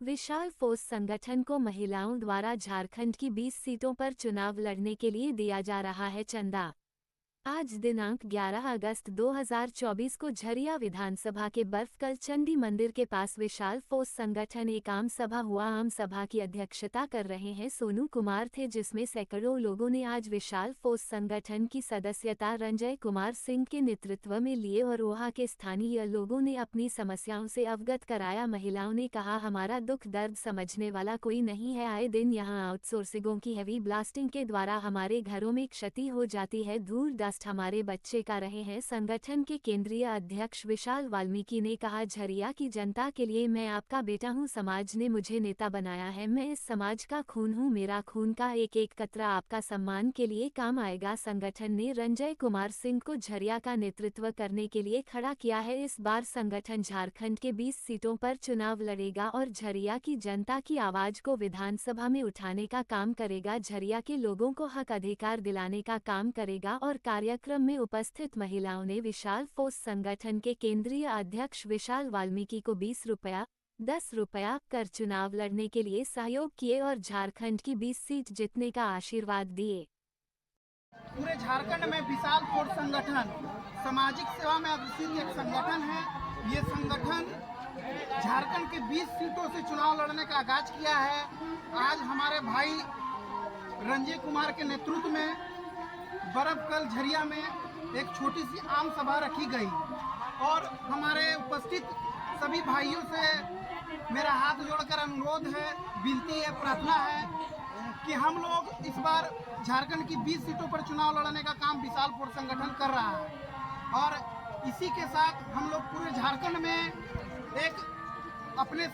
विशाल force संगठन को महिलाओं द्वारा झारखंड की 20 सीटों पर चुनाव लड़ने के लिए दिया जा रहा है चंदा। आज दिनांक 11 अगस्त 2024 को झरिया विधानसभा के बर्फकल चंडी मंदिर के पास विशाल फोर्स संगठन एक आम सभा हुआ। आम सभा की अध्यक्षता कर रहे हैं सोनू कुमार थे, जिसमें सैकड़ों लोगों ने आज विशाल फोर्स संगठन की सदस्यता रंजय कुमार सिंह के नेतृत्व में लिए और वहां के स्थानीय लोगों ने अपनी समस्याओं से अवगत कराया। महिलाओं ने कहा, हमारा दुख दर्द समझने वाला कोई नहीं है। आए दिन यहाँ आउटसोर्सिंगों की हेवी ब्लास्टिंग के द्वारा हमारे घरों में क्षति हो जाती है, धूल हमारे बच्चे का रहे हैं। संगठन के केंद्रीय अध्यक्ष विशाल वाल्मीकि ने कहा, झरिया की जनता के लिए मैं आपका बेटा हूं। समाज ने मुझे नेता बनाया है, मैं इस समाज का खून हूं। मेरा खून का एक एक कतरा आपका सम्मान के लिए काम आएगा। संगठन ने रंजय कुमार सिंह को झरिया का नेतृत्व करने के लिए खड़ा किया है। इस बार संगठन झारखंड के 20 सीटों पर चुनाव लड़ेगा और झरिया की जनता की आवाज को विधानसभा में उठाने का काम करेगा। झरिया के लोगों को हक अधिकार दिलाने का काम करेगा। और कार्यक्रम में उपस्थित महिलाओं ने विशाल फोर्स संगठन के केंद्रीय अध्यक्ष विशाल वाल्मीकि को 20 रुपया 10 रुपया कर चुनाव लड़ने के लिए सहयोग किए और झारखंड की 20 सीट जीतने का आशीर्वाद दिए। पूरे झारखंड में विशाल फोर्स संगठन सामाजिक सेवा में अग्रसित एक संगठन है। ये संगठन झारखंड के 20 सीटों से चुनाव लड़ने का आगाज किया है। आज हमारे भाई रंजय कुमार के नेतृत्व में बर्फकल झरिया में एक छोटी सी आम सभा रखी गई और हमारे उपस्थित सभी भाइयों से मेरा हाथ जोड़कर अनुरोध है, विनती है, प्रार्थना है कि हम लोग इस बार झारखंड की 20 सीटों पर चुनाव लड़ने का काम विशाल फोर्स संगठन कर रहा है। और इसी के साथ हम लोग पूरे झारखंड में एक अपने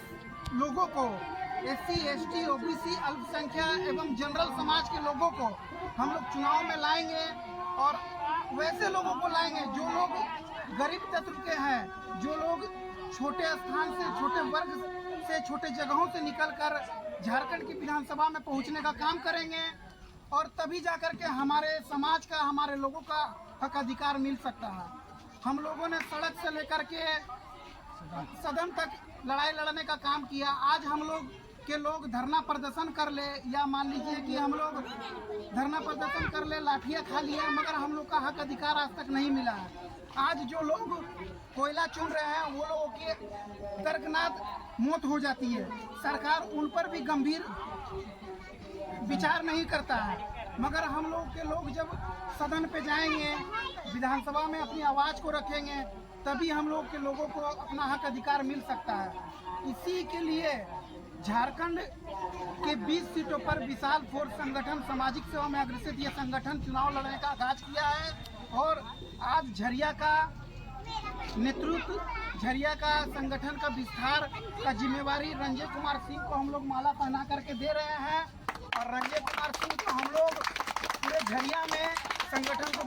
लोगों को SC, ST, OBC, अल्पसंख्यक एवं जनरल समाज के लोगों को हम लोग चुनाव में लाएंगे और वैसे लोगों को लाएंगे जो लोग गरीब तत्व के हैं, जो लोग छोटे स्थान से, छोटे वर्ग से, छोटे जगहों से निकलकर झारखंड की विधानसभा में पहुंचने का काम करेंगे और तभी जाकर के हमारे समाज का, हमारे लोगों का हक अधिकार मिल सकता है। हम लोगों ने सड़क से लेकर के सदन तक लड़ाई लड़ने का काम किया। आज हम लोग के लोग धरना प्रदर्शन कर ले या मान लीजिए कि हम लोग धरना प्रदर्शन कर ले, लाठियाँ खा लिया, मगर हम लोग का हक अधिकार आज तक नहीं मिला है। आज जो लोग कोयला चुन रहे हैं वो लोगों की दर्दनाक मौत हो जाती है। सरकार उन पर भी गंभीर विचार नहीं करता है, मगर हम लोग के लोग जब सदन पे जाएंगे, विधानसभा में अपनी आवाज़ को रखेंगे, तभी हम लोग के लोगों को अपना हक अधिकार मिल सकता है। इसी के लिए झारखंड के 20 सीटों पर विशाल फोर्स संगठन सामाजिक सेवा में अग्रसित ये संगठन चुनाव लड़ने का आगाज किया है और आज झरिया का नेतृत्व, झरिया का संगठन का विस्तार का जिम्मेवारी रंजय कुमार सिंह को हम लोग माला पहना करके दे रहे हैं। और रंजय कुमार सिंह को हम लोग पूरे झरिया में संगठन को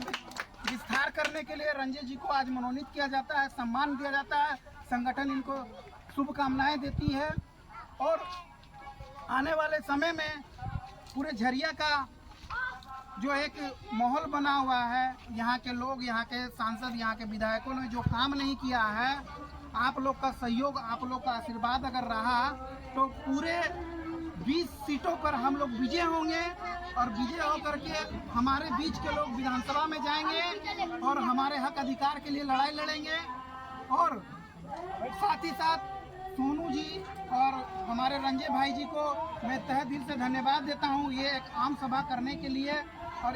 विस्तार करने के लिए रंजय जी को आज मनोनीत किया जाता है, सम्मान दिया जाता है। संगठन इनको शुभकामनाएं देती है और आने वाले समय में पूरे झरिया का जो एक माहौल बना हुआ है, यहाँ के लोग, यहाँ के सांसद, यहाँ के विधायकों ने जो काम नहीं किया है, आप लोग का सहयोग, आप लोग का आशीर्वाद अगर रहा तो पूरे 20 सीटों पर हम लोग विजय होंगे और विजय होकर के हमारे बीच के लोग विधानसभा में जाएंगे और हमारे हक अधिकार के लिए लड़ाई लड़ेंगे। और साथ ही साथ सोनू जी और हमारे रंजय भाई जी को मैं तहे दिल से धन्यवाद देता हूं, ये एक आम सभा करने के लिए। और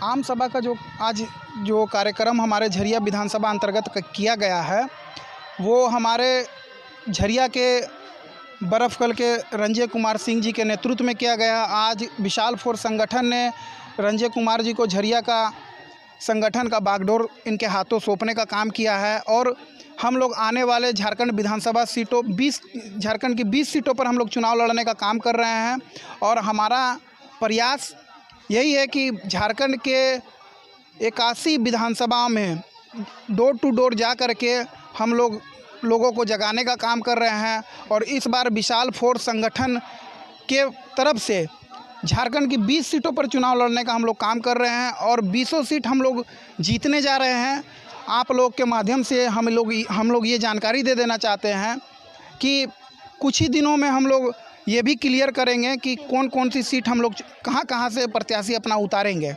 आम सभा का आज जो कार्यक्रम हमारे झरिया विधानसभा अंतर्गत किया गया है, वो हमारे झरिया के बर्फकल के रंजय कुमार सिंह जी के नेतृत्व में किया गया। आज विशाल फोर्स संगठन ने रंजय कुमार जी को झरिया का संगठन का बागडोर इनके हाथों सौंपने का काम किया है और हम लोग आने वाले झारखंड विधानसभा सीटों झारखंड की 20 सीटों पर हम लोग चुनाव लड़ने का काम कर रहे हैं। और हमारा प्रयास यही है कि झारखंड के 81 विधानसभा में डोर टू डोर जा कर के हम लोगों को जगाने का काम कर रहे हैं। और इस बार विशाल फोर्स संगठन के तरफ से झारखंड की 20 सीटों पर चुनाव लड़ने का हम लोग काम कर रहे हैं और 20 सीट हम लोग जीतने जा रहे हैं। आप लोग के माध्यम से हम लोग ये जानकारी दे देना चाहते हैं कि कुछ ही दिनों में हम लोग ये भी क्लियर करेंगे कि कौन कौन सी सीट हम लोग कहाँ कहाँ से प्रत्याशी अपना उतारेंगे।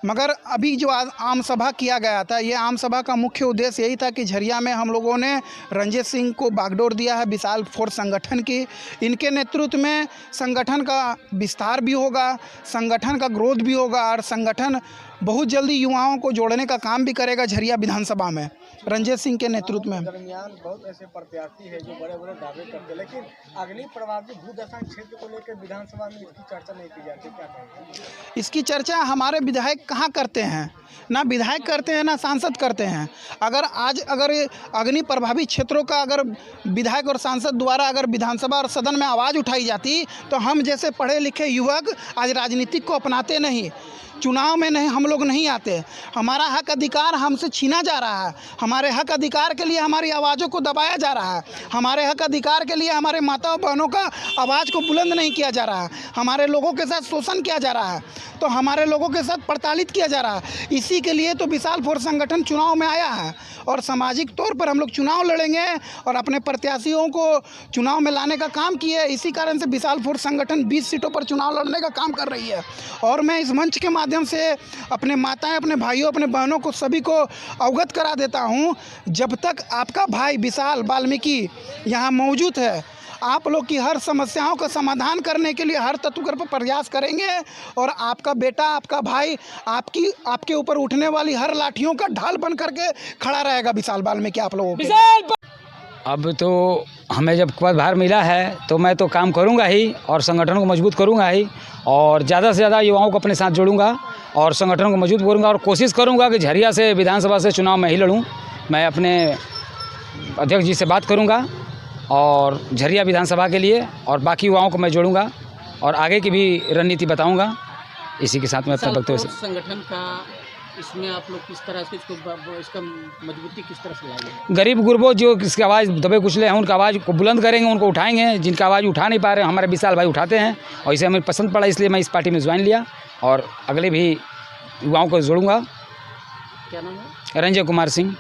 मगर अभी जो आज आम सभा किया गया था, ये आम सभा का मुख्य उद्देश्य यही था कि झरिया में हम लोगों ने रंजीत सिंह को बागडोर दिया है विशाल फोर्स संगठन की। इनके नेतृत्व में संगठन का विस्तार भी होगा, संगठन का ग्रोथ भी होगा और संगठन बहुत जल्दी युवाओं को जोड़ने का काम भी करेगा झरिया विधानसभा में रंजीत सिंह के नेतृत्व में। दरमियान बहुत ऐसे प्रत्याशी हैं जो बड़े बड़े दावे करते हैं, लेकिन अगली प्रभावित भूदशा क्षेत्र को लेकर विधानसभा में इसकी चर्चा नहीं की जाती, क्या कहेंगे? इसकी चर्चा हमारे विधायक कहाँ करते हैं, ना विधायक करते हैं ना सांसद करते हैं। अगर अग्नि प्रभावित क्षेत्रों का अगर विधायक और सांसद द्वारा अगर विधानसभा और सदन में आवाज़ उठाई जाती तो हम जैसे पढ़े लिखे युवक आज राजनीतिक को अपनाते नहीं, चुनाव में नहीं हम लोग नहीं आते। हमारा हक अधिकार हमसे छीना जा रहा है, हमारे हक अधिकार के लिए हमारी आवाज़ों को दबाया जा रहा है, हमारे हक अधिकार के लिए हमारे माता और बहनों का आवाज़ को बुलंद नहीं किया जा रहा है, हमारे लोगों के साथ शोषण किया जा रहा है, तो हमारे लोगों के साथ प्रताड़ित किया जा रहा है। इसी के लिए तो विशाल फोर्स संगठन चुनाव में आया है और सामाजिक तौर पर हम लोग चुनाव लड़ेंगे और अपने प्रत्याशियों को चुनाव में लाने का काम किए। इसी कारण से विशाल फोर्स संगठन 20 सीटों पर चुनाव लड़ने का काम कर रही है। और मैं इस मंच के माध्यम से अपने माताएं, अपने भाइयों, अपने बहनों को सभी को अवगत करा देता हूं, जब तक आपका भाई विशाल वाल्मीकि यहां मौजूद है, आप लोग की हर समस्याओं का समाधान करने के लिए हर तत्पर पर प्रयास करेंगे और आपका बेटा, आपका भाई आपके ऊपर उठने वाली हर लाठियों का ढाल बन करके खड़ा रहेगा विशाल वाल्मीकि आप लोगों के। अब तो हमें जब पदभार मिला है तो मैं तो काम करूंगा ही और संगठन को मजबूत करूंगा ही और ज़्यादा से ज़्यादा युवाओं को अपने साथ जोड़ूंगा और संगठन को मजबूत करूंगा और कोशिश करूंगा कि झरिया से विधानसभा से चुनाव में ही लड़ूं। मैं अपने अध्यक्ष जी से बात करूंगा और झरिया विधानसभा के लिए और बाकी युवाओं को मैं जोड़ूंगा और आगे की भी रणनीति बताऊंगा। इसी के साथ में अपना वक्तव्य संगठन का इसमें आप लोग किस तरह से इसका मजबूती किस तरह से लाएंगे? गरीब गुरबों जो इसकी आवाज़ दबे कुचले हैं उनका आवाज़ को बुलंद करेंगे, उनको उठाएंगे। जिनका आवाज़ उठा नहीं पा रहे हमारे विशाल भाई उठाते हैं और इसे हमें पसंद पड़ा, इसलिए मैं इस पार्टी में ज्वाइन लिया और अगले भी युवाओं को जोड़ूंगा। क्या नाम है? रंजय कुमार सिंह।